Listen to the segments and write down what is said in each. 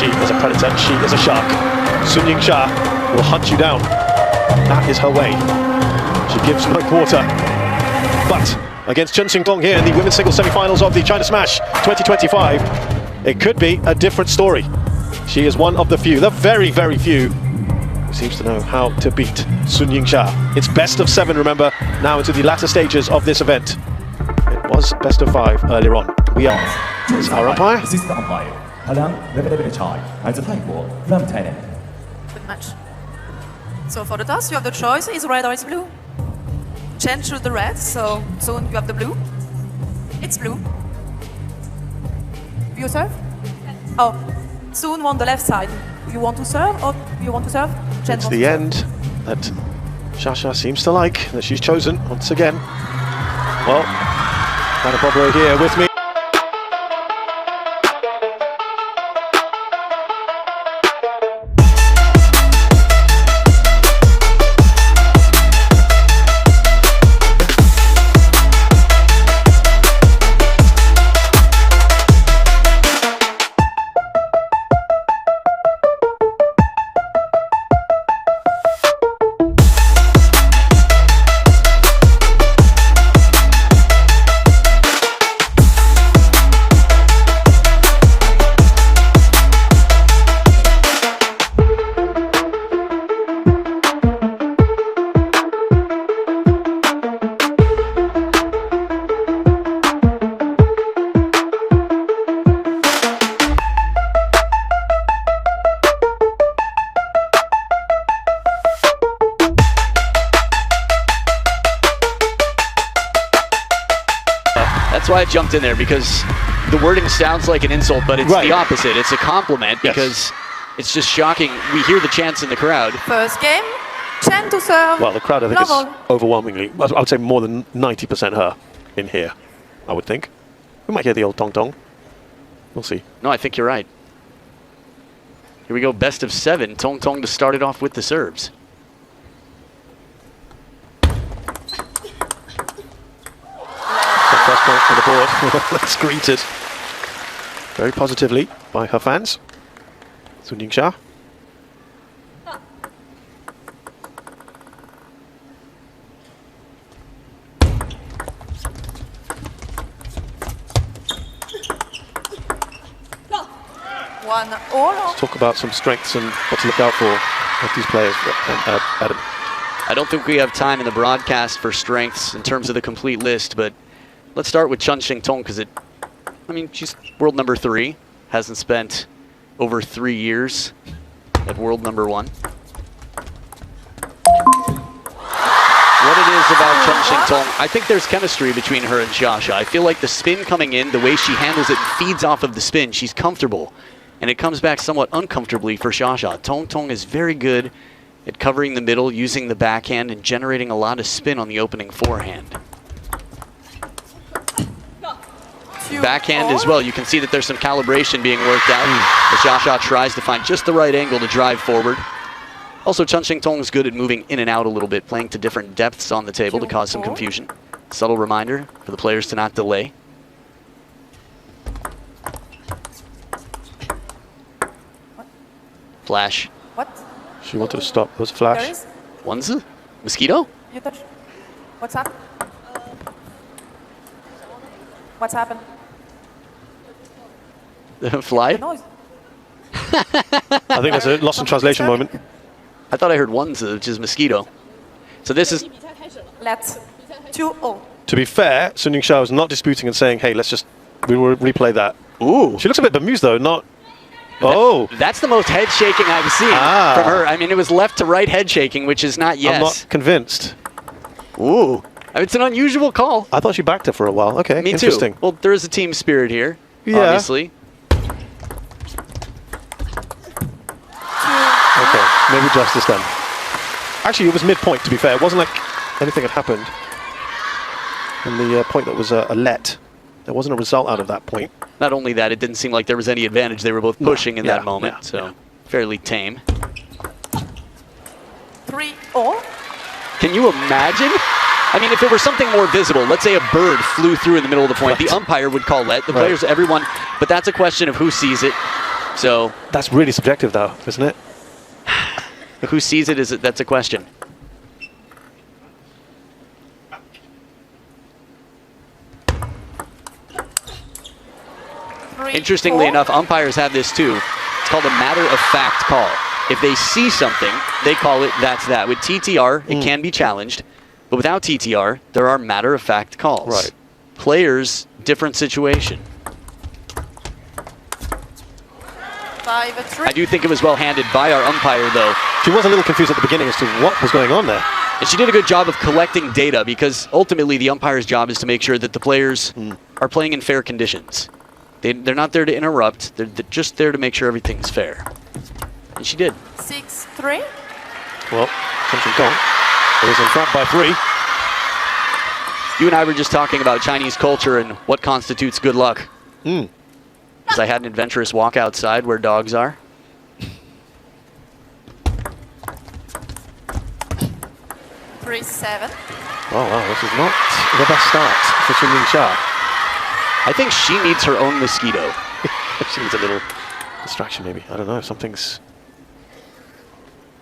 She is a predator, she is a shark. YINGSHA will hunt you down. That is her way. She gives no quarter. But against CHEN here in the women's singles semi-finals of the China Smash 2025, it could be a different story. She is one of the few, the very, very few, who seems to know how to beat YINGSHA. It's best of 7, remember, now into the latter stages of this event. It was best of 5 earlier on. We are. It's our umpire. Assistant umpire. Good match. So for the toss, you have the choice: is red or is blue. Chen choose the red, so soon you have the blue. It's blue. You serve? Oh, soon on the left side. You want to serve or you want to serve? Chen It's the end that SHATOU seems to like, that she's chosen once again. Well, got a Bobro here with me. That's why I jumped in there, because the wording sounds like an insult, but it's the opposite. It's a compliment, because it's just shocking. We hear the chants in the crowd. First game, Chen to serve. Well, the crowd, I think, is overwhelmingly, I would say more than 90% her in here, I would think. We might hear the old tong tong. We'll see. No, I think you're right. Here we go, best of 7. Tong Tong to start it off with the serves. First point for the board. That's greeted very positively by her fans. YINGSHA. Let's talk about some strengths and what to look out for with these players, Adam. I don't think we have time in the broadcast for strengths in terms of the complete list, but let's start with Chen Xingtong, because she's world number 3, hasn't spent over 3 years at world number 1. What it is about Chen Xingtong, I think there's chemistry between her and SHATOU. I feel like the spin coming in, the way she handles it and feeds off of the spin, she's comfortable. And it comes back somewhat uncomfortably for SHATOU. Tong Tong is very good at covering the middle, using the backhand, and generating a lot of spin on the opening forehand. Backhand as well. You can see that there's some calibration being worked out as SHATOU tries to find just the right angle to drive forward. Also, Chen Xingtong is good at moving in and out a little bit, playing to different depths on the table to cause some confusion. Subtle reminder for the players to not delay. Flash. What? She wanted to stop. There was a flash. One's mosquito? You touch. What's happened? What's happened? Fly? The noise. I think there's a lost in translation moment. I thought I heard one's, which is mosquito. So this is... Let's 2-0. To be fair, YINGSHA was not disputing and saying, hey, we will replay that. Ooh. She looks a bit bemused, though, not... Oh. That's the most head shaking I've seen from her. I mean, it was left to right head shaking, which is not yes. I'm not convinced. Ooh. It's an unusual call. I thought she backed her for a while. Okay, Me interesting. too. Well, there is a team spirit here, obviously. Okay, maybe justice then. Actually, it was mid-point, to be fair. It wasn't like anything had happened. And the point that was a let. There wasn't a result out of that point. Not only that, it didn't seem like there was any advantage. They were both pushing in that moment, so fairly tame. 3-0. Can you imagine? I mean, if it were something more visible, let's say a bird flew through in the middle of the point, the umpire would call let, the players, everyone, but that's a question of who sees it. So That's really subjective, though, isn't it? who sees it? That's a question. Interestingly enough, umpires have this too. It's called a matter-of-fact call. If they see something, they call it that's that. With TTR, it can be challenged. But without TTR, there are matter-of-fact calls. Right. Players, different situation. 5-3. I do think it was well-handed by our umpire, though. She was a little confused at the beginning as to what was going on there. And she did a good job of collecting data because ultimately the umpire's job is to make sure that the players are playing in fair conditions. They're not there to interrupt. They're just there to make sure everything's fair. And she did. 6-3. Well, Chen Xingtong is in front by 3. You and I were just talking about Chinese culture and what constitutes good luck. Because I had an adventurous walk outside where dogs are. 3-7. Oh, wow, this is not the best start for YINGSHA. I think she needs her own mosquito. She needs a little distraction, maybe. I don't know. Something's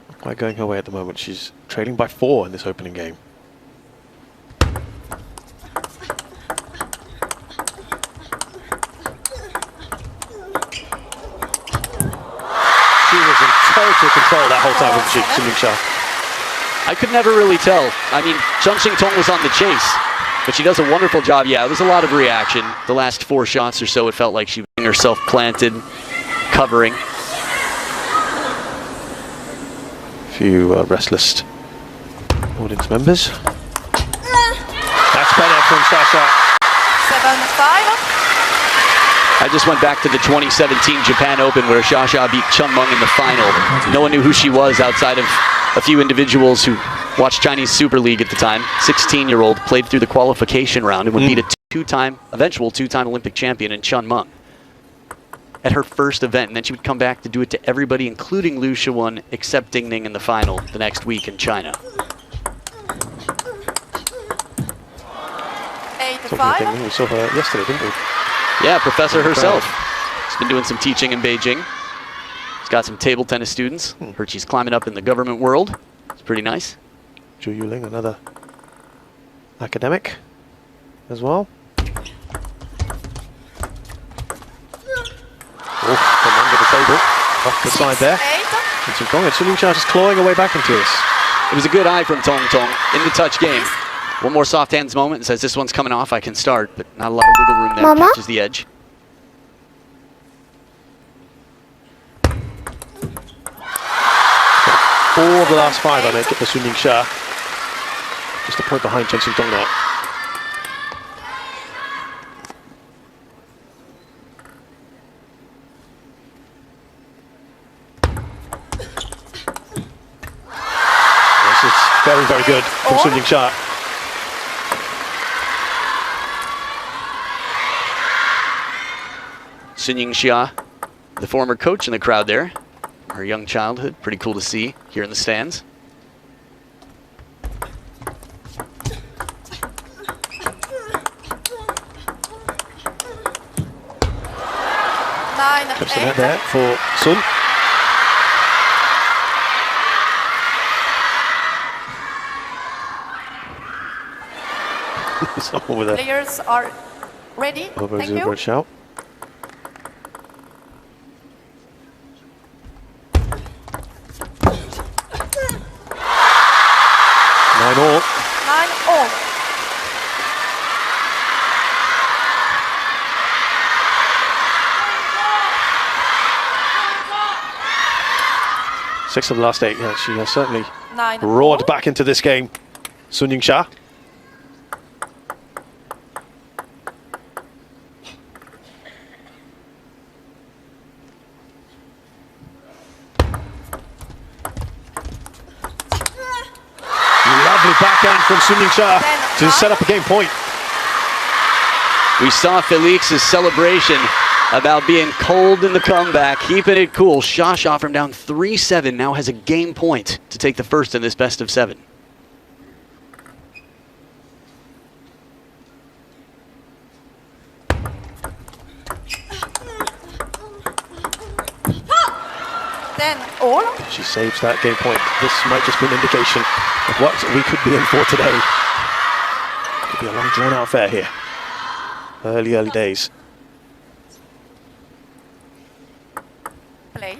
not quite going her way at the moment. She's trailing by 4 in this opening game. She was in total control that whole time, wasn't she, YINGSHA? I could never really tell. I mean, Chen Xingtong was on the chase, but she does a wonderful job. Yeah, it was a lot of reaction. The last 4 shots or so, it felt like she was herself planted, covering. A few restless audience members. That's better from Sasha. 7-5. I just went back to the 2017 Japan Open where Xia beat Chen Meng in the final. No one knew who she was outside of a few individuals who watched Chinese Super League at the time. 16-year-old played through the qualification round and would beat a eventual two-time Olympic champion in Chen Meng at her first event. And then she would come back to do it to everybody, including Liu Shiwen, except Ding Ning in the final the next week in China. 8-5. We saw her yesterday, didn't we? Yeah, professor herself. She's been doing some teaching in Beijing. She's got some table tennis students. Heard she's climbing up in the government world. It's pretty nice. Zhu Yuling, another academic as well. Oh, from under the table, off the side there. 6-8. Chen Xingtong and YINGSHA just clawing her way back into this. It was a good eye from Tong Tong in the touch game. One more soft hands moment and says this one's coming off, I can start, but not a lot of wiggle room there. Mama? Catches the edge. So 4 of the last 5 I make it for YINGSHA. Just a point behind Chen Xingtong now. This is very, very good from YINGSHA. YINGSHA, the former coach in the crowd there. Her young childhood, pretty cool to see here in the stands. Touch the net there for Sun. Someone with a Players are ready. over Thank exuberant you. shout. Nine all. 9-all. Six of the last 8. Yeah, she has certainly 9 roared back into this game. YINGSHA. Lovely backhand from YINGSHA to set up a game point. We saw Felix's celebration about being cold in the comeback, keeping it cool. Xia from down 3-7 now has a game point to take the first in this best of 7. 10 all. She saves that game point. This might just be an indication of what we could be in for today. Could be a long drawn-out affair here. Early days. Play.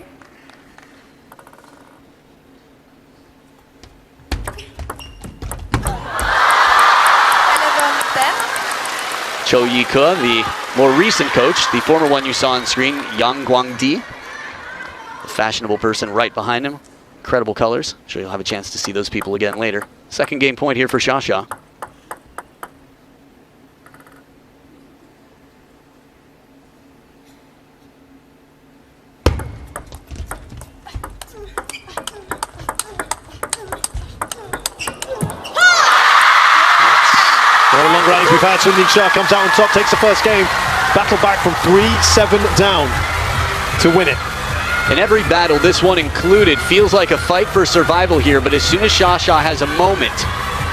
Cho Yi-ke, the more recent coach, the former one you saw on screen, Yang Guangdi, the fashionable person right behind him. Incredible colors. I'm sure you'll have a chance to see those people again later. Second game point here for SHATOU. One of the long rallies we've had. YINGSHA comes out on top, takes the first game. Battle back from 3-7 down to win it. In every battle, this one included, feels like a fight for survival here, but as soon as SHATOU has a moment,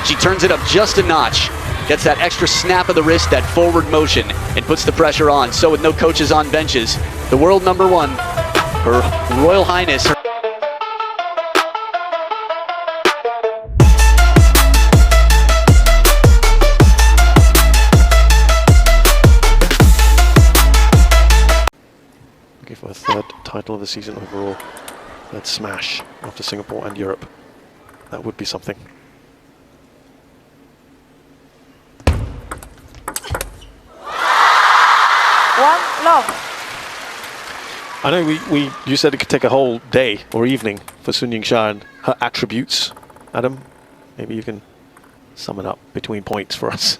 she turns it up just a notch, gets that extra snap of the wrist, that forward motion, and puts the pressure on. So with no coaches on benches, the world number one, Her Royal Highness, for a third title of the season overall. Third smash after Singapore and Europe. That would be something. One love. I know you said it could take a whole day or evening for YINGSHA and her attributes. Adam, maybe you can sum it up between points for us.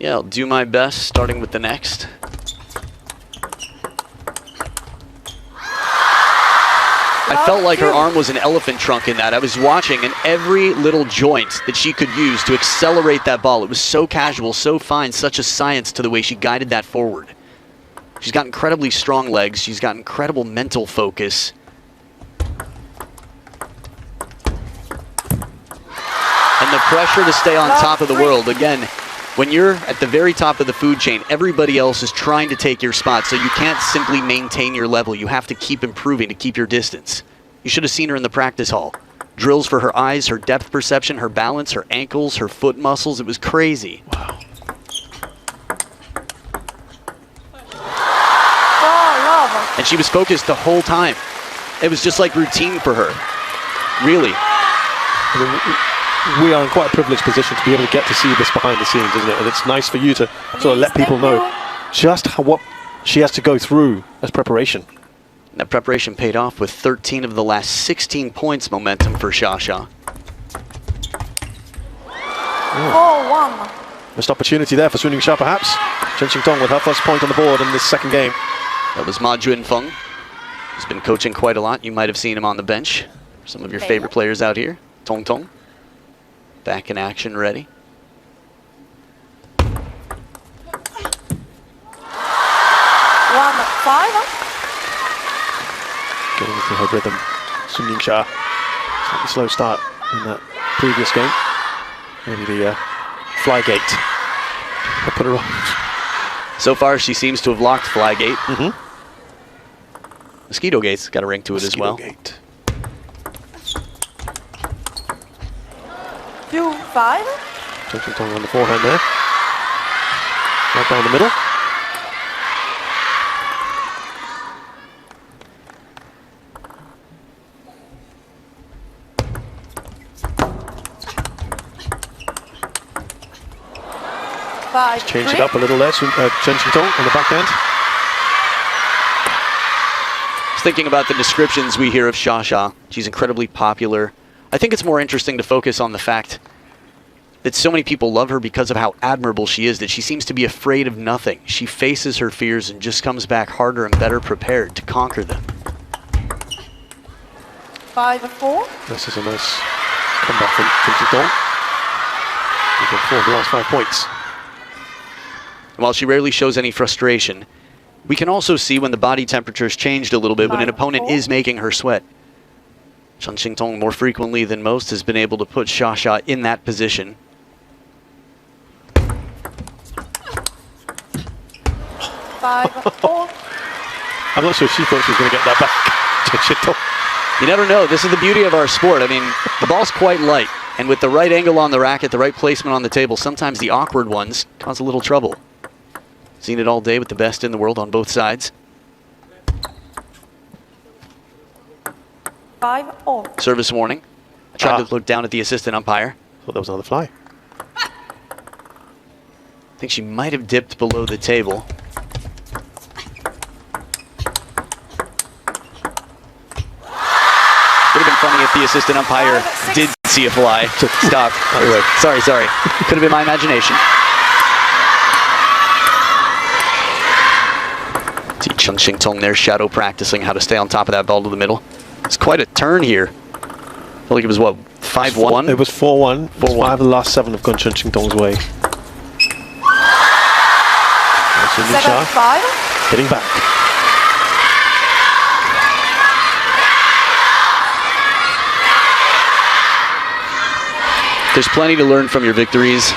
Yeah, I'll do my best, starting with the next. I felt like her arm was an elephant trunk in that. I was watching, and every little joint that she could use to accelerate that ball, it was so casual, so fine, such a science to the way she guided that forward. She's got incredibly strong legs. She's got incredible mental focus. And the pressure to stay on top of the world. Again, when you're at the very top of the food chain, everybody else is trying to take your spot, so you can't simply maintain your level. You have to keep improving to keep your distance. You should have seen her in the practice hall. Drills for her eyes, her depth perception, her balance, her ankles, her foot muscles. It was crazy. Wow. And she was focused the whole time. It was just like routine for her. Really. We are in quite a privileged position to be able to get to see this behind the scenes, isn't it? And it's nice for you to sort of let people know just what she has to go through as preparation. And that preparation paid off with 13 of the last 16 points momentum for SHATOU. 4-1. Missed opportunity there for YINGSHA perhaps. Chen XINGTONG with her first point on the board in this second game. That was Ma Junfeng. He's been coaching quite a lot. You might have seen him on the bench. Some of your favorite players out here. Tong Tong. Back in action, ready. 1-5. Getting into her rhythm. YINGSHA. Slightly slow start in that previous game. Maybe the Flygate will put her on. So far, she seems to have locked Flygate. Mosquito Gate's got a ring to it as well. Gate. 2-5. Chen XINGTONG on the forehand there. Right down the middle. Change it up a little there, Chen XINGTONG on the backhand. Just thinking about the descriptions we hear of SHATOU, she's incredibly popular. I think it's more interesting to focus on the fact that so many people love her because of how admirable she is, that she seems to be afraid of nothing. She faces her fears and just comes back harder and better prepared to conquer them. 5-4. This is a nice comeback from Chen XINGTONG. We've got 4 of the last 5 points. While she rarely shows any frustration, we can also see when the body temperature's changed a little bit, when an opponent is making her sweat. Chen XINGTONG, more frequently than most, has been able to put SHATOU in that position. 5-4. I'm not sure she thought she was going to get that back. Chen XINGTONG. You never know. This is the beauty of our sport. I mean, the ball's quite light, and with the right angle on the racket, the right placement on the table, sometimes the awkward ones cause a little trouble. Seen it all day with the best in the world on both sides. 5-all. Service warning. I tried to look down at the assistant umpire. Thought that was another fly. I think she might have dipped below the table. Would have been funny if the assistant umpire did see a fly. Stop. Sorry. Could have been my imagination. See CHEN there, Shadow practicing how to stay on top of that ball to the middle. It's quite a turn here. I feel like it was, what, 5-1? It was 4-1. 4-1. 5 of the last 7 have gone Chen Xingtong's way. 7-5. Getting back. There's plenty to learn from your victories,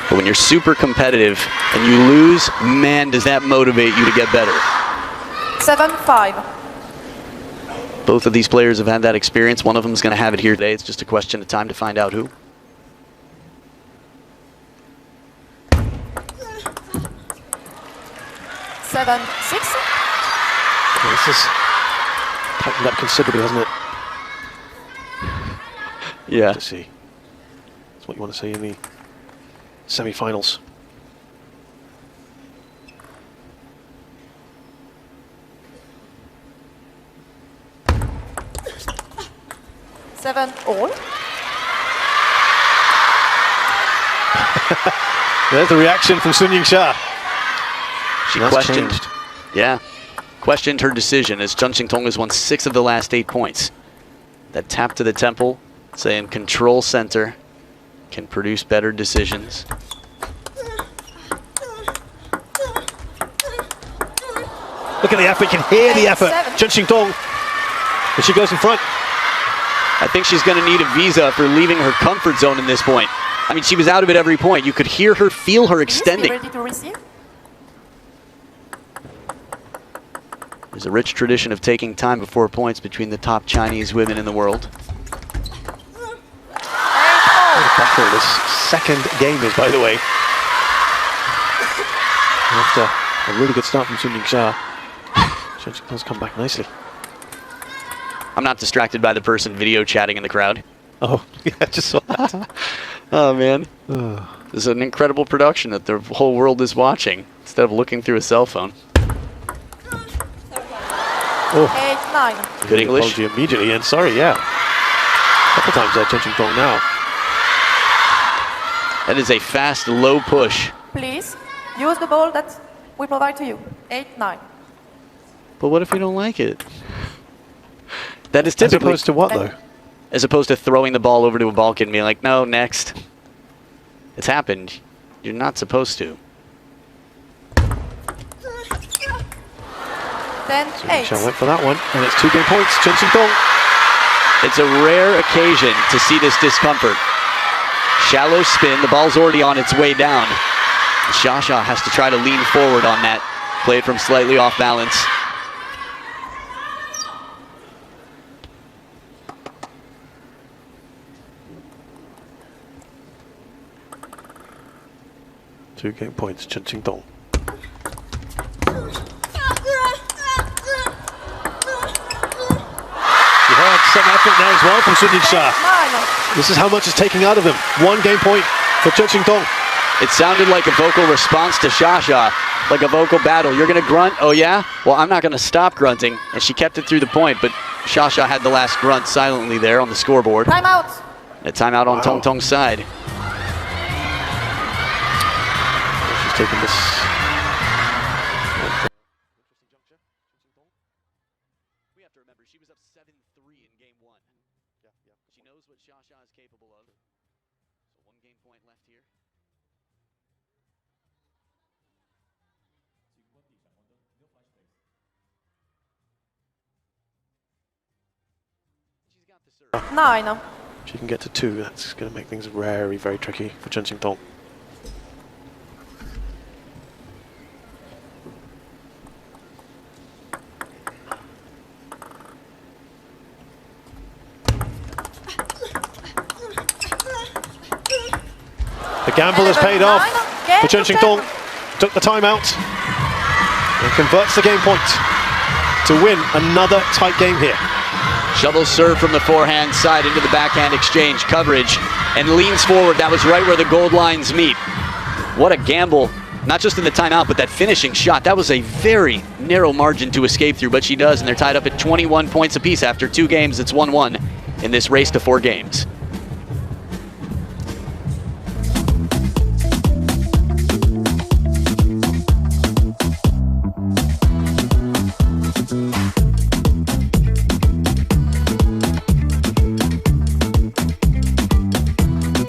but when you're super competitive and you lose, man, does that motivate you to get better. 7-5. Both of these players have had that experience. One of them is going to have it here today. It's just a question of time to find out who. Seven, 6. This has tightened up considerably, hasn't it? Yeah. To see. That's what you want to see in the semi-finals. Seven all. There's the reaction from YINGSHA. She questioned her decision as Chen Xingtong has won 6 of the last 8 points. That tap to the temple, saying control center, can produce better decisions. Look at the effort, you can hear the effort. 7. Chen Xingtong, and she goes in front. I think she's going to need a visa for leaving her comfort zone in this point. I mean, she was out of it every point. You could hear her, feel her extending. Ready to receive? There's a rich tradition of taking time before points between the top Chinese women in the world. What a battle this second game is, by the way. After a really good start from YINGSHA, Chen Xingtong's come back nicely. I'm not distracted by the person video chatting in the crowd. Oh, yeah, I just saw that. Oh, man. This is an incredible production that the whole world is watching instead of looking through a cell phone. Oh. 8-9. Good English. Apology immediately, and sorry, yeah. A couple times there, Chen Xingtong now. That is a fast, low push. Please use the ball that we provide to you. 8-9. But what if you don't like it? That is As typically... opposed to what, though? As opposed to throwing the ball over to a Balkan and being like, no, next. It's happened. You're not supposed to. 10-8. YINGSHA went for that one, and it's 2 game points. Chen Xingtong. It's a rare occasion to see this discomfort. Shallow spin, the ball's already on its way down. SHATOU has to try to lean forward on that. Play it from slightly off balance. Two game points, Chen Xingtong. She had some effort there as well from YINGSHA. 9. This is how much is taking out of him. 1 game point for Chen Xingtong. It sounded like a vocal response to SHATOU, like a vocal battle. You're going to grunt? Oh, yeah? Well, I'm not going to stop grunting. And she kept it through the point, but SHATOU had the last grunt silently there on the scoreboard. Timeout. A timeout on Tong Tong's side. She's taking this. We have to remember, she was up 7-3 in game 1. She knows what SHATOU is capable of. So 1 game point left here. She's got the serve. 9. She can get to 2. That's going to make things very, very tricky for Chen Xingtong. gamble has paid off. Game For Chen to Xingtong took the timeout and converts the game point to win another tight game here. Shovel serve from the forehand side into the backhand exchange coverage and leans forward. That was right where the gold lines meet. What a gamble, not just in the timeout, but that finishing shot. That was a very narrow margin to escape through, but she does, and they're tied up at 21 points apiece after 2 games. It's 1-1 in this race to 4 games.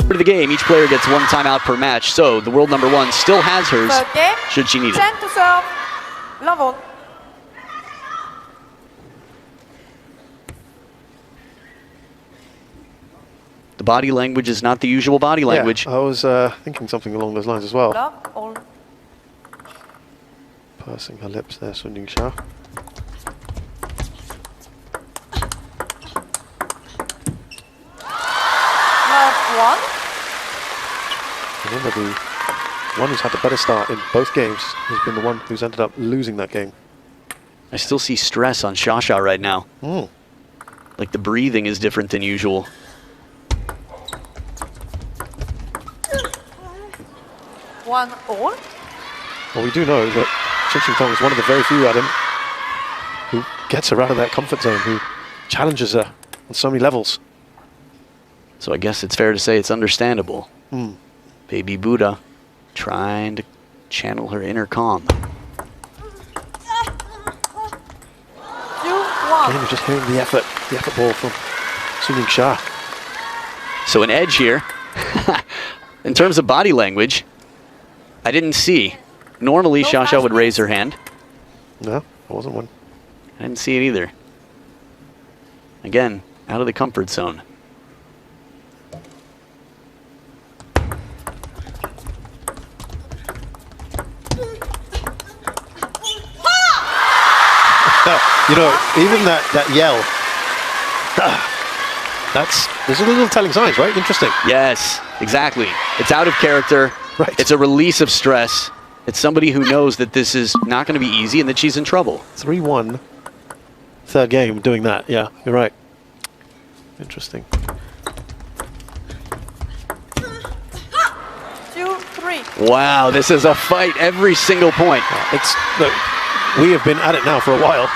For the game, each player gets 1 timeout per match, so the world number 1 still has hers Third game. should she need it. Chen to serve. Love all. The body language is not the usual body language. Yeah, I was thinking something along those lines as well. Love all. Pursing her lips there, YINGSHA. Love one. Remember, the one who's had the better start in both games has been the one who's ended up losing that game. I still see stress on SHATOU right now. Mm. Like the breathing is different than usual. One all. Well, we do know that Chen Xingtong is one of the very few, Adam, who gets her out of that comfort zone, who challenges her on so many levels. So I guess it's fair to say it's understandable. Mm. Baby Buddha trying to channel her inner calm. 2-1. Again, you're just hearing the effort ball from YINGSHA. So an edge here. In terms of body language, I didn't see. Normally, No SHATOU flash would raise her plays. hand. No, there wasn't one. I didn't see it either. Again, out of the comfort zone. You know, even that yell, there's a little telling signs, right? Interesting. Yes, exactly. It's out of character. Right. It's a release of stress. It's somebody who knows that this is not going to be easy and that she's in trouble. 3-1, third game doing that. Yeah, you're right. Interesting. 2-3. Wow, this is a fight every single point. Look, we have been at it now for a while.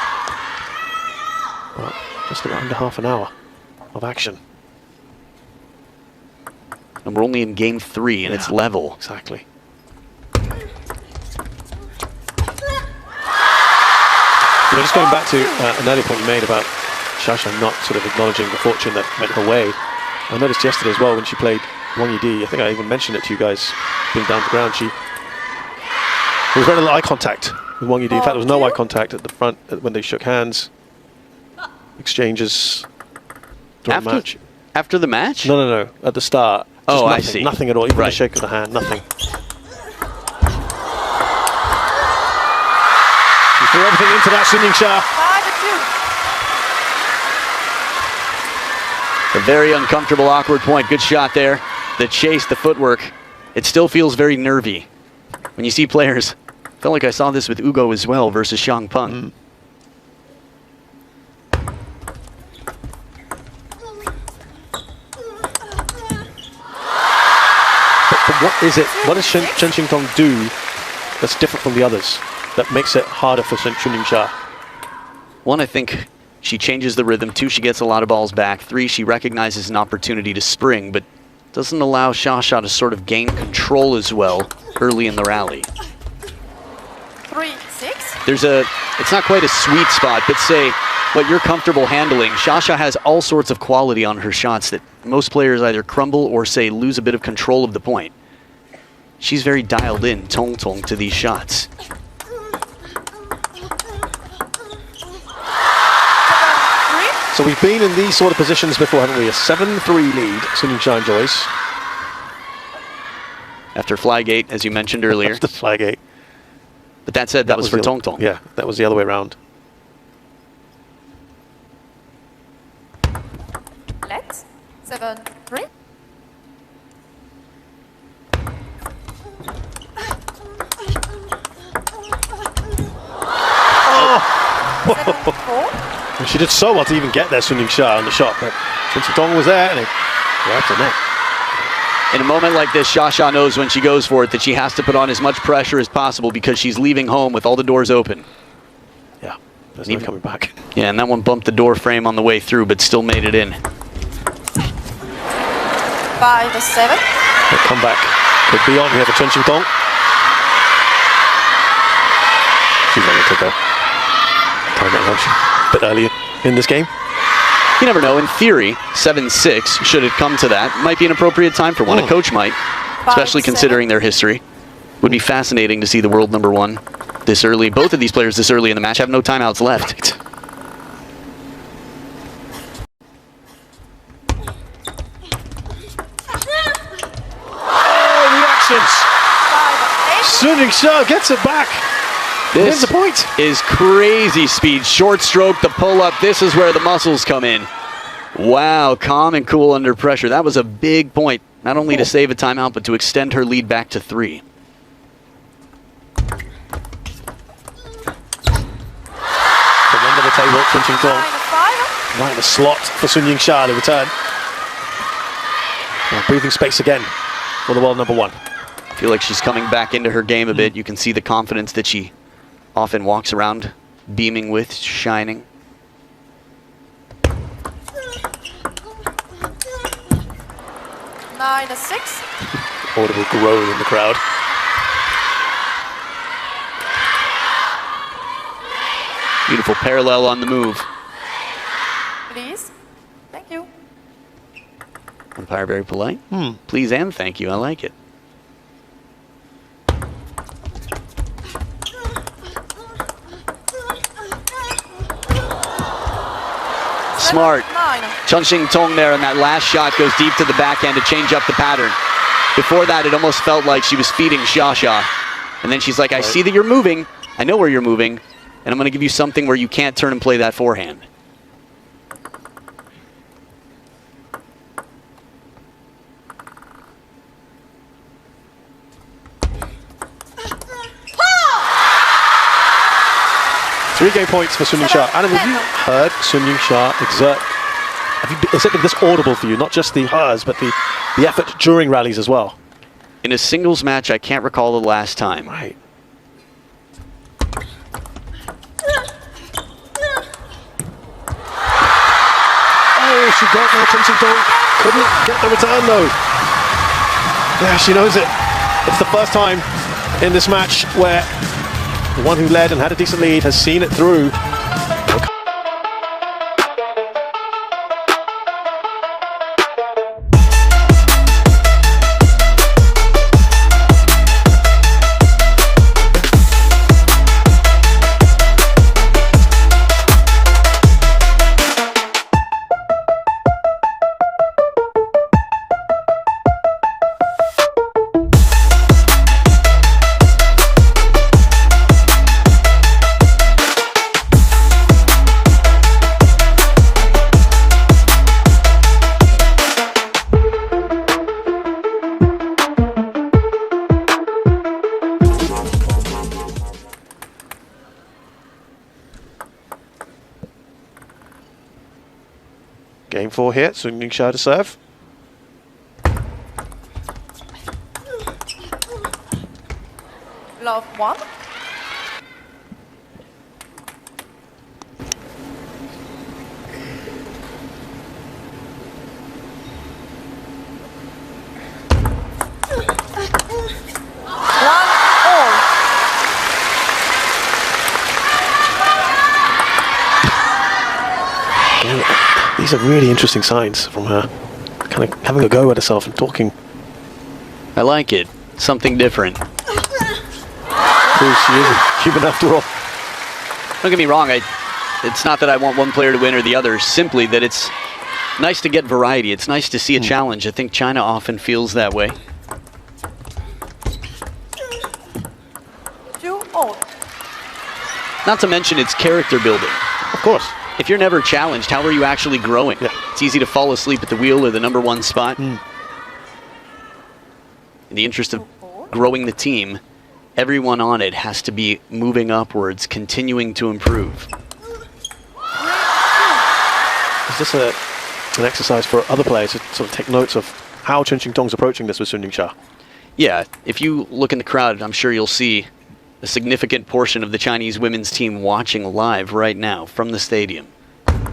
Well, just about under half an hour of action. And we're only in game 3 and it's level. Exactly. You know, just going back to an earlier point you made about SHATOU not sort of acknowledging the fortune that went her way. I noticed yesterday as well when she played WANG, I think I even mentioned it to you guys being down to the ground, there was very little eye contact with WANG. In fact, there was no eye contact at the front when they shook hands. Exchanges during the match. After the match? No, at the start. Oh, nothing, I see. Nothing at all, even Right. a shake of the hand, nothing. She threw everything into that, YINGSHA. 5-2. A very uncomfortable, awkward point. Good shot there. The chase, the footwork. It still feels very nervy. When you see players, felt like I saw this with Ugo as well versus Xiang Peng. Mm. But what is it? What does Chen Xingtong do that's different from the others that makes it harder for YINGSHA? 1, I think she changes the rhythm. 2, she gets a lot of balls back. 3, she recognizes an opportunity to spring, but doesn't allow SHATOU to sort of gain control as well early in the rally. 3-6. It's not quite a sweet spot, but say what you're comfortable handling. SHATOU has all sorts of quality on her shots that most players either crumble or say lose a bit of control of the point. She's very dialed in, Tong to these shots. 7-3. So we've been in these sort of positions before, haven't we? A 7-3 lead, YINGSHA enjoys. After Flygate, as you mentioned earlier. After Flygate. But that said, that was for Tong. Yeah, that was the other way around. Let's. 7-3. 7-4. And she did so well to even get there, Sun Ying-sha, on the shot, but Chen Xingtong was there and it left her net. In a moment like this, Xia knows when she goes for it that she has to put on as much pressure as possible because she's leaving home with all the doors open. Yeah, there's no coming back. Yeah, and that one bumped the door frame on the way through, but still made it in. 5-7. The comeback could be on here for Chen Xingtong. She's going to take a time lunch a bit earlier in this game. You never know. In theory, 7-6, should it come to that, might be an appropriate time for one. A coach might, especially considering their history. Would be fascinating to see the world number one this early. Both of these players this early in the match have no timeouts left. Oh, reactions! 5-8. Sun Ying-sha gets it back. Wins the point. Is crazy speed. Short stroke, the pull-up. This is where the muscles come in. Wow, calm and cool under pressure. That was a big point, not only to save a timeout, but to extend her lead back to 3. From under the table, Chen Xingtong. 9-5. Right in the slot for Sun Ying-sha to return. Now breathing space again for the world number one. I feel like she's coming back into her game a bit. You can see the confidence that she often walks around beaming with, shining. Nine to 6. Audible groan in the crowd. Beautiful parallel on the move. Please. Thank you. Umpire very polite. Please and thank you. I like it. Smart. 9. Chen Xingtong there, and that last shot goes deep to the backhand to change up the pattern. Before that, it almost felt like she was feeding Xia. And then she's like, I see that you're moving. I know where you're moving. And I'm going to give you something where you can't turn and play that forehand. Three-game points for Sun Ying-sha. Adam, have you heard Sun Ying-sha exert? Has it been this audible for you? Not just the hers, but the effort during rallies as well. In a singles match, I can't recall the last time. Right. Oh, she got there. Chen Xingtong couldn't get the return though. Yeah, she knows it. It's the first time in this match where the one who led and had a decent lead has seen it through. Game 4 here, Sun Ying-sha to serve. Love 1. These are really interesting signs from her. Kind of having a go at herself and talking. I like it. Something different. Proves she is human after all. Don't get me wrong. It's not that I want one player to win or the other. Simply that it's nice to get variety. It's nice to see a challenge. I think China often feels that way. 2-all. Not to mention it's character building. Of course. If you're never challenged, how are you actually growing? Yeah. It's easy to fall asleep at the wheel or the number one spot. In the interest of growing the team, everyone on it has to be moving upwards, continuing to improve. Is this an exercise for other players to sort of take notes of how Chen Xingtong's approaching this with Sun Yingxia? Yeah, if you look in the crowd, I'm sure you'll see a significant portion of the Chinese women's team watching live right now from the stadium. Sun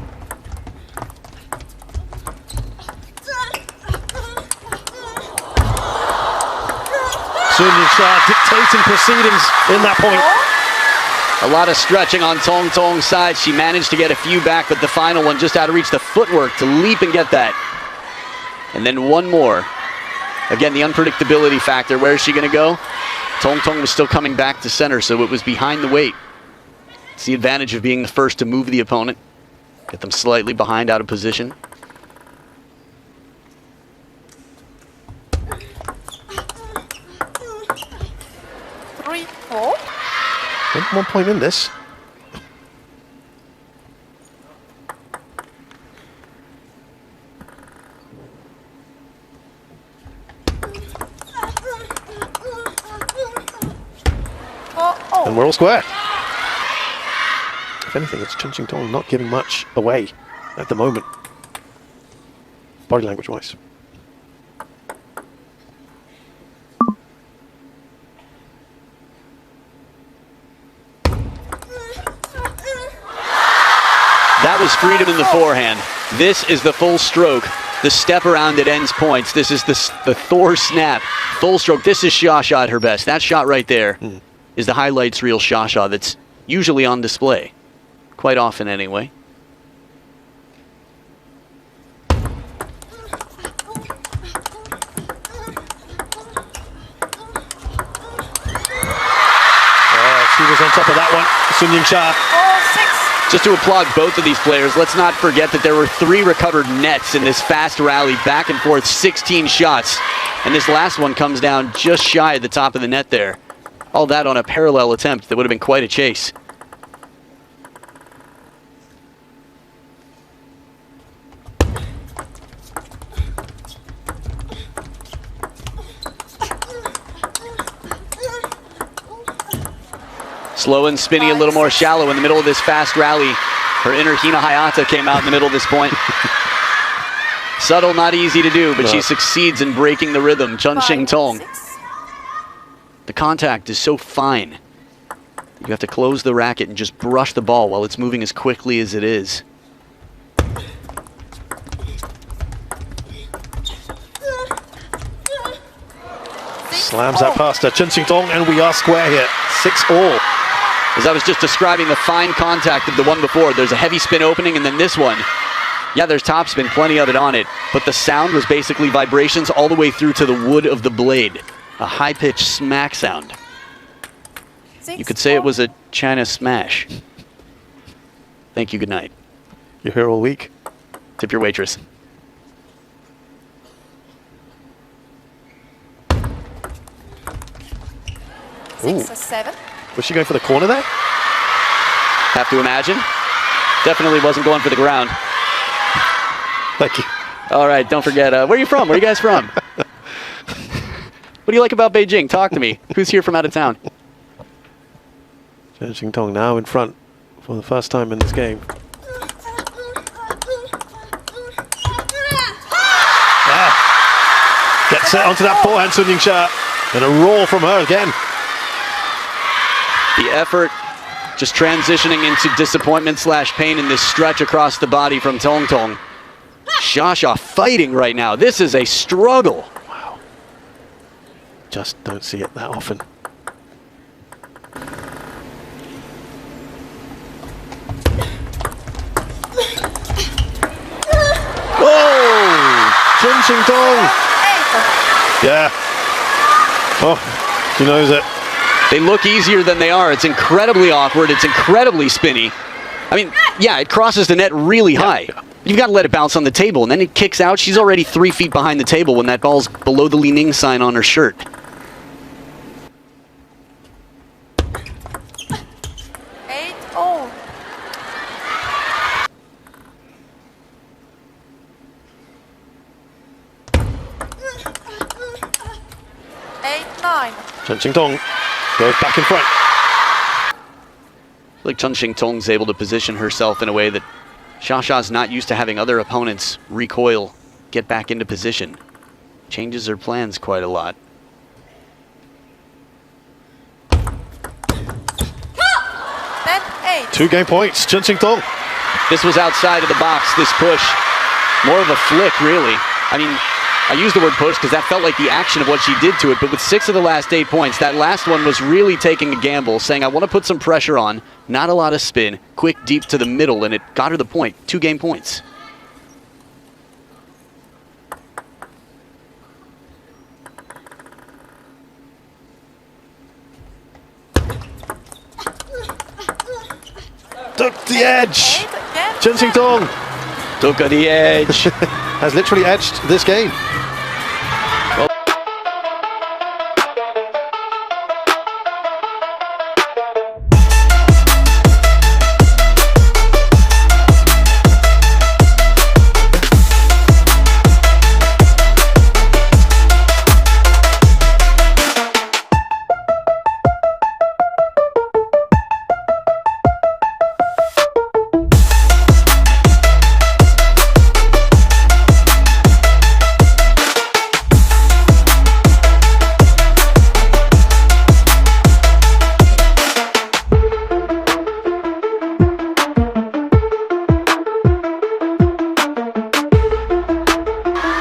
Yingxia dictating proceedings in that point. A lot of stretching on Tong Tong's side. She managed to get a few back, but the final one just out of reach. The footwork to leap and get that. And then one more. Again, the unpredictability factor. Where is she going to go? Tong Tong was still coming back to center, so it was behind the weight. It's the advantage of being the first to move the opponent. Get them slightly behind, out of position. Three, four. 1 point in this. And we're all square. If anything, it's Chen Xingtong not giving much away at the moment, body language-wise. That was freedom in the forehand. This is the full stroke. The step around that ends points. This is the Thor snap. Full stroke. This is Xia at her best. That shot right there is the highlights reel Xia that's usually on display. Quite often anyway. She was on top of that one, Sun Yingxia. Just to applaud both of these players, let's not forget that there were 3 recovered nets in this fast rally, back and forth, 16 shots. And this last one comes down just shy of the top of the net there. All that on a parallel attempt that would have been quite a chase. Slow and spinny, a little more shallow in the middle of this fast rally. Her inner Hina Hayata came out in the middle of this point. Subtle, not easy to do, but she succeeds in breaking the rhythm. Chen Xingtong. The contact is so fine. You have to close the racket and just brush the ball while it's moving as quickly as it is. Slams that past her, Chen Xingtong, and we are square here. 6-all. As I was just describing the fine contact of the one before, there's a heavy spin opening, and then this one. Yeah, there's topspin, plenty of it on it, but the sound was basically vibrations all the way through to the wood of the blade. A high-pitched smack sound. You could say it was a China smash. Thank you, good night. You're here all week. Tip your waitress. Ooh. 6-7. Was she going for the corner there? Have to imagine. Definitely wasn't going for the ground. Thank you. All right, don't forget, where are you from? Where are you guys from? What do you like about Beijing? Talk to me. Who's here from out of town? Chen Xingtong now in front for the first time in this game. Gets it onto that forehand, Sun Yingxia. And a roar from her again. The effort just transitioning into disappointment / pain in this stretch across the body from Tong Tong. Xia fighting right now. This is a struggle. Wow. Just don't see it that often. Oh! Chen Xingtong! Yeah. Oh, she knows it. They look easier than they are. It's incredibly awkward. It's incredibly spinny. I mean, yeah, it crosses the net really high. You've got to let it bounce on the table, and then it kicks out. She's already 3 feet behind the table when that ball's below the Li Ning sign on her shirt. Chen Xingtong goes back in front. Like Chen Xingtong's able to position herself in a way that SHATOU's not used to having other opponents recoil, get back into position. Changes her plans quite a lot. Then 8. 2 game points, Chen XINGTONG. This was outside of the box, this push. More of a flick, really. I mean, I use the word push because that felt like the action of what she did to it, but with 6 of the last 8 points, that last one was really taking a gamble, saying, I want to put some pressure on, not a lot of spin, quick, deep to the middle, and it got her the point. 2 game points. Took the edge. 8 again. Chen XINGTONG Took her the edge. has literally edged this game.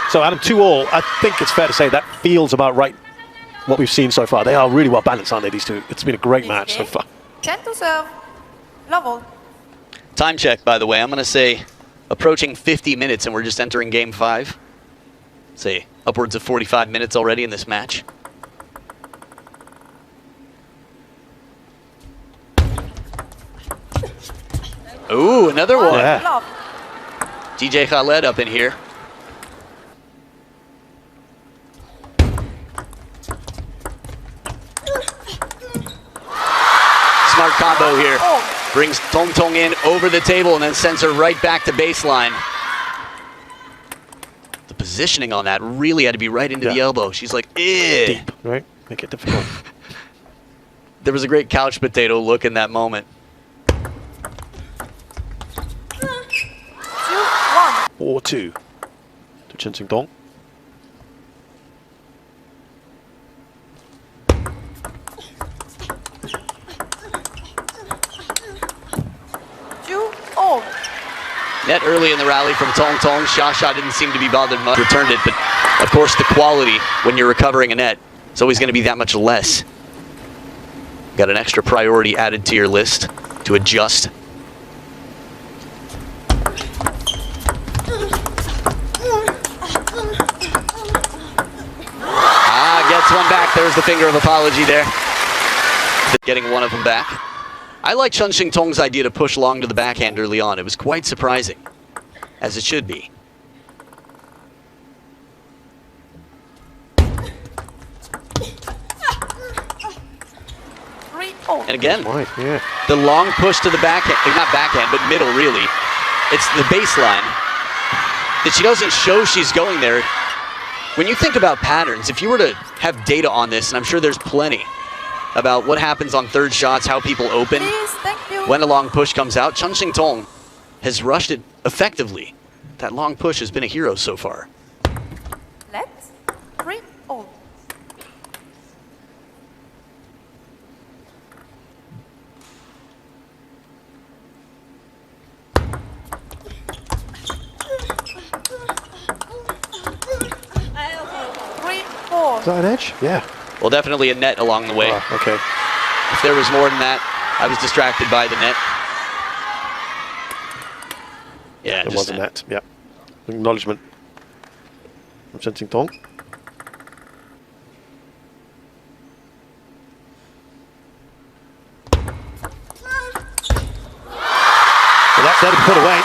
So Adam, 2-all, I think it's fair to say that feels about right, what we've seen so far. They are really well balanced, aren't they, these two? It's been a great match so far. Chen to serve. Level. Time check, by the way. I'm going to say approaching 50 minutes, and we're just entering game 5. Say upwards of 45 minutes already in this match. Ooh, another one. Yeah. Love. DJ Khaled up in here. Smart combo here. Brings Tong Tong in over the table and then sends her right back to baseline. The positioning on that really had to be right into the elbow. She's like, eh. Deep, right? Make it difficult. There was a great couch potato look in that moment. 2-1. 4-2 to Chen XINGTONG. Net early in the rally from Tong Tong. SHATOU didn't seem to be bothered much. Returned it, but of course the quality when you're recovering a net is always going to be that much less. Got an extra priority added to your list to adjust. Gets one back. There's the finger of apology there. Getting one of them back. I like Chen XINGTONG's idea to push long to the backhand early on. It was quite surprising, as it should be. And again, the long push to the backhand, not backhand, but middle really. It's the baseline that she doesn't show she's going there. When you think about patterns, if you were to have data on this, and I'm sure there's plenty, about what happens on third shots, how people open, when a long push comes out, Chen XINGTONG has rushed it effectively. That long push has been a hero so far. Let's 3-all. Is that an edge? Yeah. Well, definitely a net along the way. Oh, okay. If there was more than that, I was distracted by the net. Yeah, There was a net, yeah. Acknowledgement from Chen XINGTONG. So that's there to put away.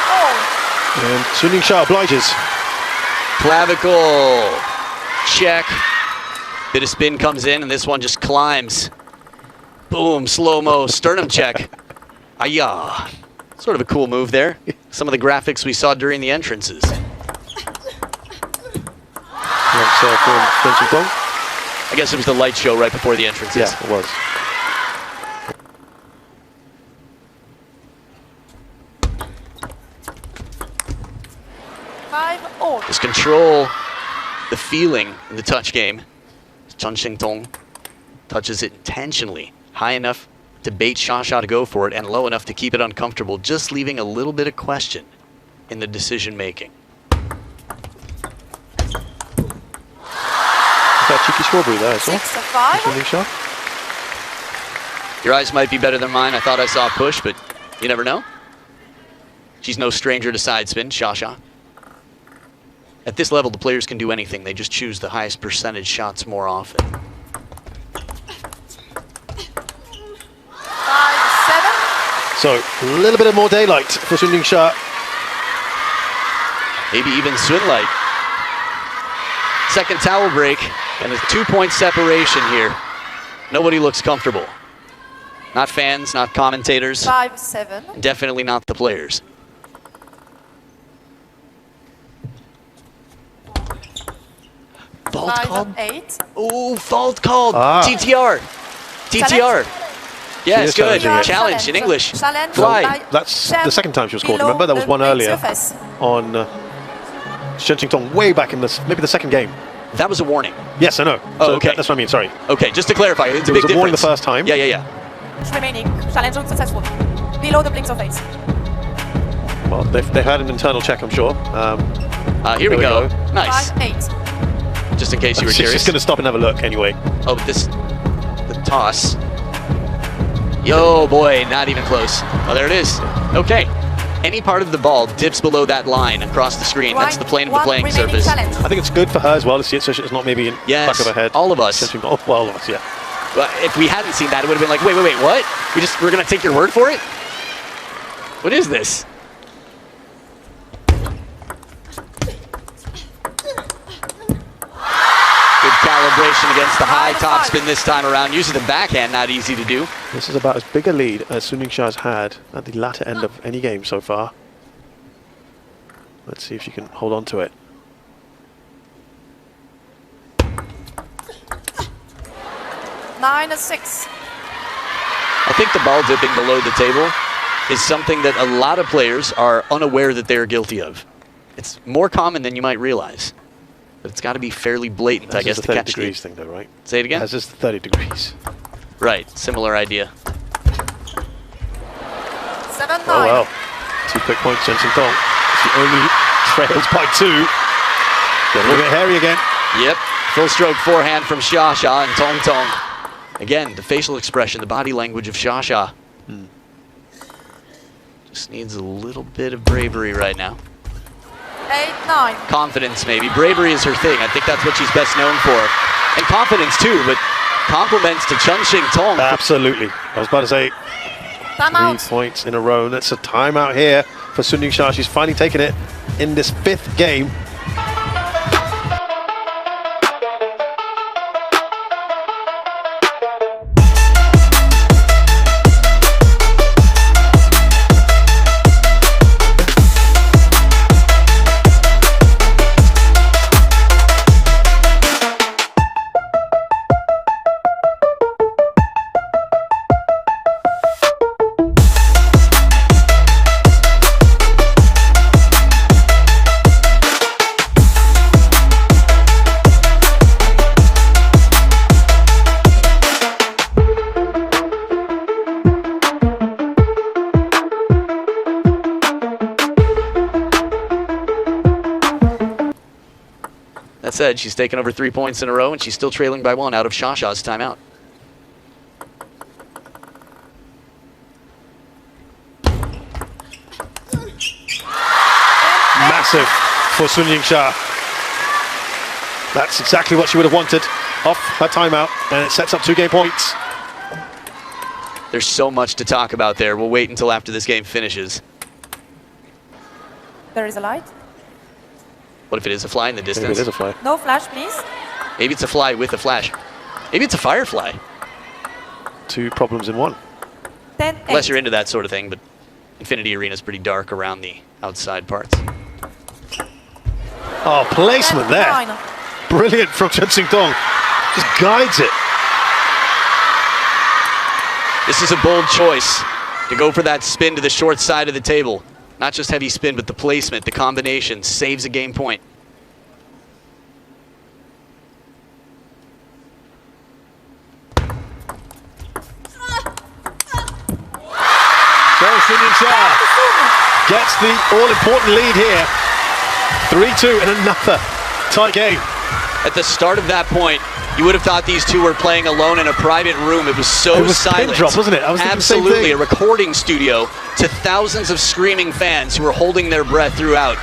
And YINGSHA obliges. Clavicle. Check. Bit of spin comes in, and this one just climbs. Boom, slow-mo, sternum check. Ayah. Sort of a cool move there. Some of the graphics we saw during the entrances. From Chen XINGTONG. I guess it was the light show right before the entrances. Yeah, it was. 5-all. Just control the feeling in the touch game. CHEN touches it intentionally, high enough to bait SHATOU to go for it, and low enough to keep it uncomfortable, just leaving a little bit of question in the decision making. That cheeky strawberry there as well. 6-5. YINGSHA. Your eyes might be better than mine. I thought I saw a push, but you never know. She's no stranger to side spin, SHATOU. At this level, the players can do anything. They just choose the highest percentage shots more often. 5-7. So a little bit of more daylight for YINGSHA. Maybe even Swinlight. Second towel break, and a 2-point separation here. Nobody looks comfortable. Not fans, not commentators, 5-7. definitely not the players. Fault called? 5-8. Oh, fault called. Ah. TTR. TTR. Yeah, it's good. challenging it. Challenge in English. Challenge. Fly. That's the second time she was called. Below Remember, there was the one main earlier surface. on CHEN way back in this, maybe the second game. That was a warning. Yes, I know. Oh, So okay. That's what I mean. Sorry. Okay, just to clarify, it's a There big was a warning the difference. first time. Yeah. Remaining. Challenge unsuccessful. Below the blink surface. Well, they've had an internal check, I'm sure. Here we There we go. go. Nice. 5-8. Just in case you were She's curious. just going to stop and have a look anyway. Oh, but the toss. Oh boy, not even close. Oh, there it is. Okay. Any part of the ball dips below that line across the screen. That's the plane of the One playing remaining surface. challenge. I think it's good for her as well to see it, so it's not maybe in the Yes, back of her head. all of us. Oh, well, all of us, yeah. But if we hadn't seen that, it would have been like, wait, what? We're gonna take your word for it? What is this? Good calibration against the high topspin this time around. Using the backhand, not easy to do. This is about as big a lead as YINGSHA's had at the latter end of any game so far. Let's see if she can hold on to it. Nine and 6. I think the ball dipping below the table is something that a lot of players are unaware that they're guilty of. It's more common than you might realize. But it's got to be fairly blatant, I guess, That's to the 30 catch degrees the... thing, though, right? Say it again? As is the 30 degrees. Right, similar idea. 7-9. Oh, well. 2 quick points, CHEN. She only trails by 2. Getting a bit hairy again. Yep, full stroke forehand from SHATOU and Tong. Again, the facial expression, the body language of SHATOU. Just needs a little bit of bravery right now. 8-9. Confidence, maybe. Bravery is her thing. I think that's what she's best known for. And confidence, too, but compliments to CHEN. Absolutely. I was about to say 3 Timeout. points in a row. That's a timeout here for YINGSHA. She's finally taken it in this 5th game. That said, she's taken over 3 points in a row, and she's still trailing by 1 out of SHATOU's timeout. Massive for YINGSHA. That's exactly what she would have wanted off her timeout, and it sets up 2 game points. There's so much to talk about there. We'll wait until after this game finishes. There is a light. What if it is a fly in the Maybe distance? it is a fly. No flash, please. Maybe it's a fly with a flash. Maybe it's a firefly. 2 problems in 1. 10-8. Unless you're into that sort of thing, but Infinity Arena is pretty dark around the outside parts. Oh, placement there. 10-9. Brilliant from CHEN. Just guides it. This is a bold choice to go for that spin to the short side of the table. Not just heavy spin, but the placement, the combination saves a game point. So YINGSHA gets the all-important lead here. 3-2 in another tight game. At the start of that point, you would have thought these two were playing alone in a private room. It was so It was silent. pin drop, wasn't it? I was thinking the same Absolutely, thing. a recording studio to thousands of screaming fans who were holding their breath throughout.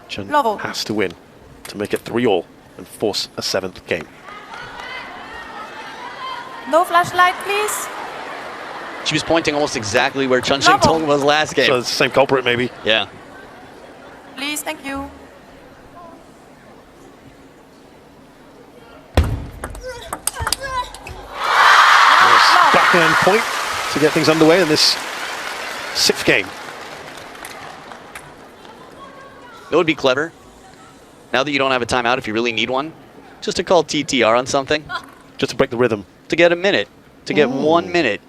CHEN Level. has to win to make it 3-all and force a 7th game. No flashlight, please. She was pointing almost exactly where Chun XINGTONG was last game. So it's the same culprit, maybe. Yeah. Please, thank you. Backhand point to get things underway in this 6th game. That would be clever. Now that you don't have a timeout, if you really need one, just to call TTR on something. Just to break the rhythm. To get a minute. To get 1 minute.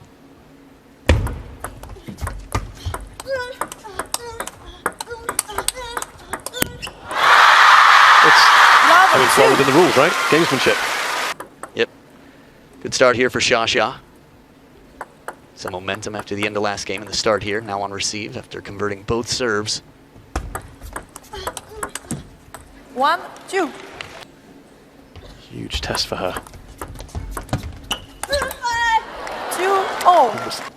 It's well within the rules, right? Gamesmanship. Yep. Good start here for SHATOU. Some momentum after the end of last game and the start here. Now on receive after converting both serves. 1, 2. Huge test for her. 2-0.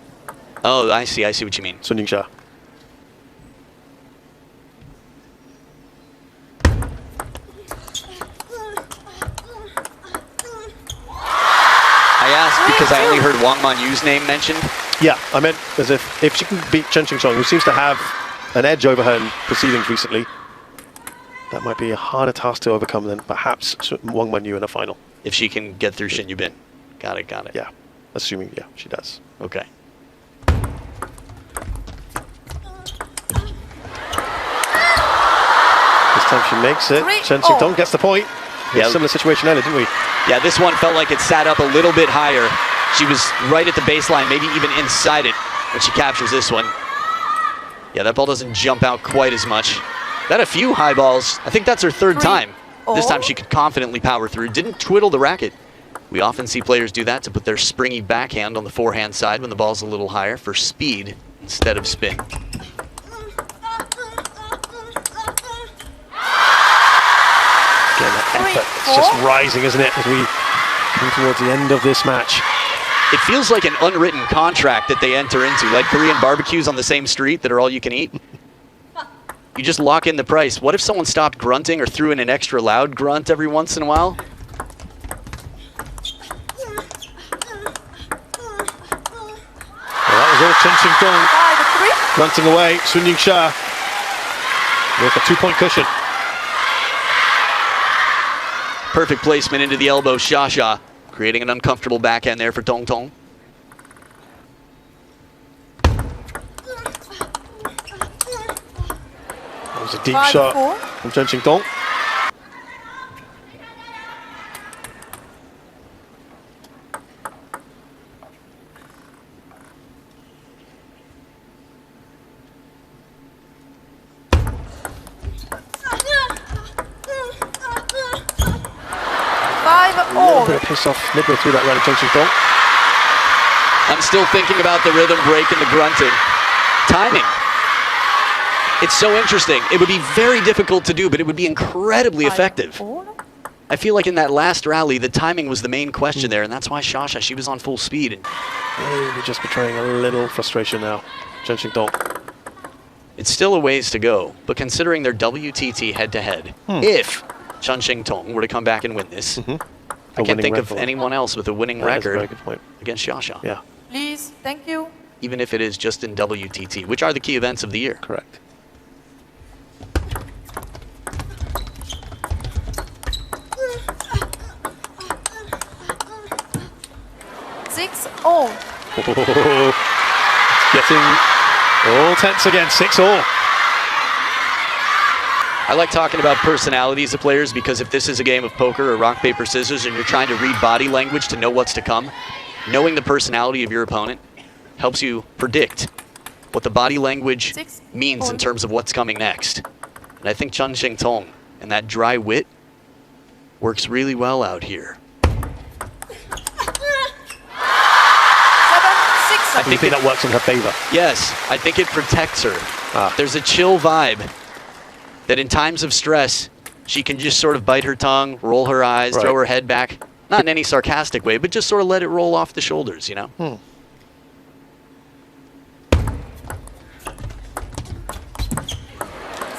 Oh, I see what you mean. YINGSHA. I asked because I only heard Wang Manyu's name mentioned. Yeah, I meant as if she can beat CHEN XINGTONG, who seems to have an edge over her in proceedings recently, that might be a harder task to overcome than perhaps Wang Manyu in a final. If she can get through Shin Yubin. Got it. Yeah, assuming, yeah, she does. Okay. This time she makes it. 3-0. CHEN XINGTONG gets the point. Yeah. Similar situation earlier, didn't we? Yeah, this one felt like it sat up a little bit higher. She was right at the baseline, maybe even inside it when she captures this one. Yeah, that ball doesn't jump out quite as much. That a few high balls. I think that's her third time. This time she could confidently power through. Didn't twiddle the racket. We often see players do that to put their springy backhand on the forehand side when the ball's a little higher for speed instead of spin. Again, that effort, it's just rising, isn't it, as we come towards the end of this match. It feels like an unwritten contract that they enter into, like Korean barbecues on the same street that are all you can eat. You just lock in the price. What if someone stopped grunting or threw in an extra loud grunt every once in a while? Well, that was all CHEN XINGTONG 5-3. grunting away. YINGSHA with a 2-point cushion. Perfect placement into the elbow, SHATOU, creating an uncomfortable backhand there for Tong Tong. That was a deep 5-4. shot from CHEN XINGTONG. A little bit of piss off midway through that round of CHEN XINGTONG. I'm still thinking about the rhythm break and the grunting. Timing. It's so interesting. It would be very difficult to do, but it would be incredibly effective. 5-4. I feel like in that last rally, the timing was the main question there, and that's why SHATOU, she was on full speed. And Maybe just betraying a little frustration now, CHEN XINGTONG. it's still a ways to go, but considering their WTT head-to-head, if Chun XINGTONG were to come back and win this, I can't think of anyone else with a winning That's a very record good point. against SHATOU. Yeah, Please, thank you. Even if it is just in WTT, which are the key events of the year. correct. 6-all. Getting all tense again, 6-all. I like talking about personalities of players because if this is a game of poker or rock, paper, scissors and you're trying to read body language to know what's to come, knowing the personality of your opponent helps you predict what the body language means in terms of what's coming next. And I think Chen XINGTONG and that dry wit works really well out here. 7-6. I think that works in her favor. Yes, I think it protects her. There's a chill vibe that in times of stress, she can just sort of bite her tongue, roll her eyes, throw her head back. Not in any sarcastic way, but just sort of let it roll off the shoulders, you know?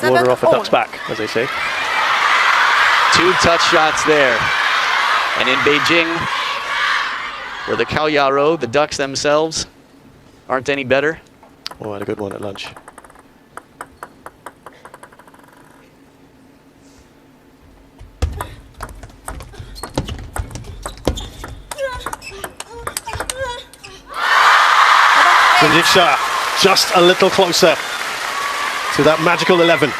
Water off a duck's back, as they say. 2 touch shots there. And in Beijing, where the Kaoyaro, the ducks themselves, aren't any better. Oh, I had a good one at lunch. YINGSHA just a little closer to that magical 11.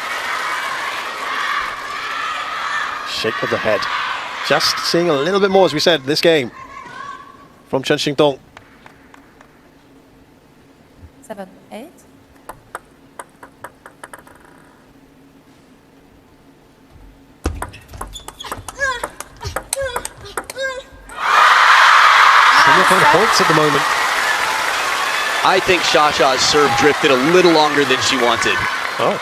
Shake of the head. Just seeing a little bit more, as we said, this game from Chen XINGTONG. 7-8. Similar kind of points at the moment. I think SHATOU's serve drifted a little longer than she wanted. Oh.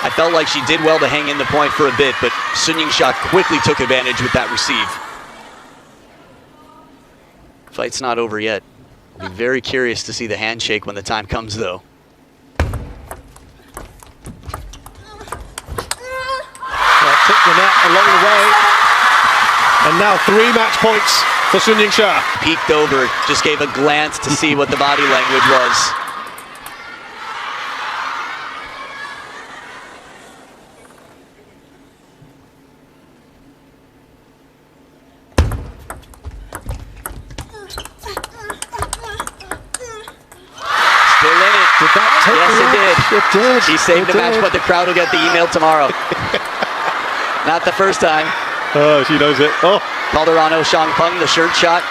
I felt like she did well to hang in the point for a bit, but YINGSHA quickly took advantage with that receive. Fight's not over yet. I'll be very curious to see the handshake when the time comes, though. Took the net along the way. And now 3 match points for YINGSHA. Peeked over, just gave a glance to see what the body language was. Still in it. Did that take Yes, the it did. It did. She saved It the match, did. but the crowd will get the email tomorrow. Not the first time. Oh, she knows it. Oh. Calderano Shangpeng, the shirt shot.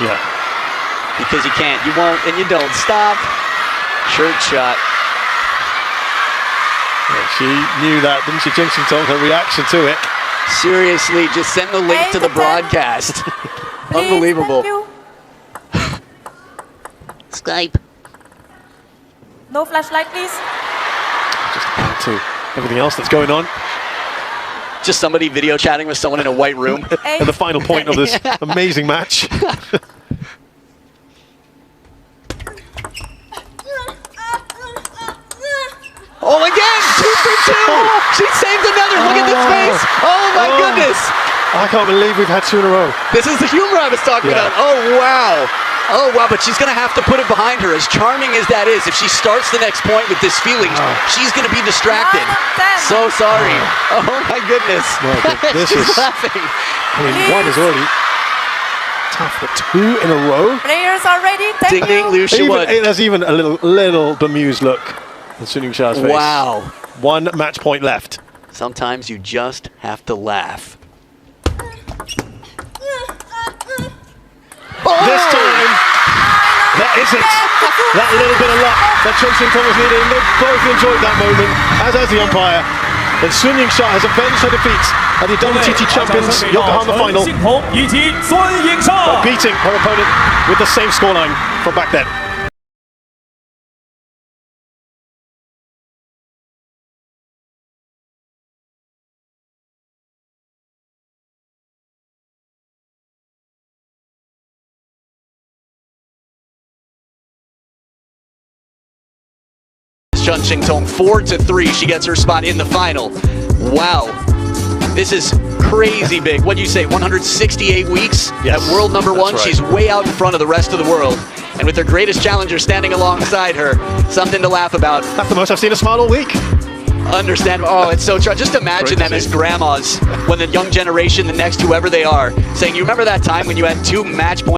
Yeah. Because you can't, you won't, and you don't. Stop. Shirt shot. Yeah, she knew that, didn't she, Chen XINGTONG? Her reaction to it. Seriously, just send the link to the broadcast. Unbelievable. Skype. No flashlight, please. Just add to everything else that's going on. Just somebody video chatting with someone in a white room. And the final point of this amazing match. Oh, again, 2 for 2. She saved another. Look at this face. Oh my goodness. I can't believe we've had 2 in a row. This is the humor I was talking about. Oh wow. Oh wow, but she's gonna have to put it behind her. As charming as that is, if she starts the next point with this feeling, she's gonna be distracted. 9-10. So sorry. Oh my goodness. This She's is, laughing. I mean, 1 is already tough, but 2 in a row? Players are ready. Ding Thank ding, you. Liu Shiwen. There's even a little bemused look on YINGSHA's face. Wow. 1 match point left. Sometimes you just have to laugh. This time, that isn't that little bit of luck that Chen XINGTONG was needing. They both enjoyed that moment, as has the umpire. And YINGSHA has avenged her defeat at the WTT Champions Yokohama final, by beating her opponent with the same scoreline from back then. Chen XINGTONG 4-3. She gets her spot in the final. Wow. This is crazy big. What do you say, 168 weeks Yes, at world number 1? right. She's way out in front of the rest of the world. And with her greatest challenger standing alongside her, something to laugh about. That's the most I've seen her smile all week. Understand? Oh, it's so true. Just imagine them as grandmas when the young generation, the next whoever they are, saying, you remember that time when you had 2 match points?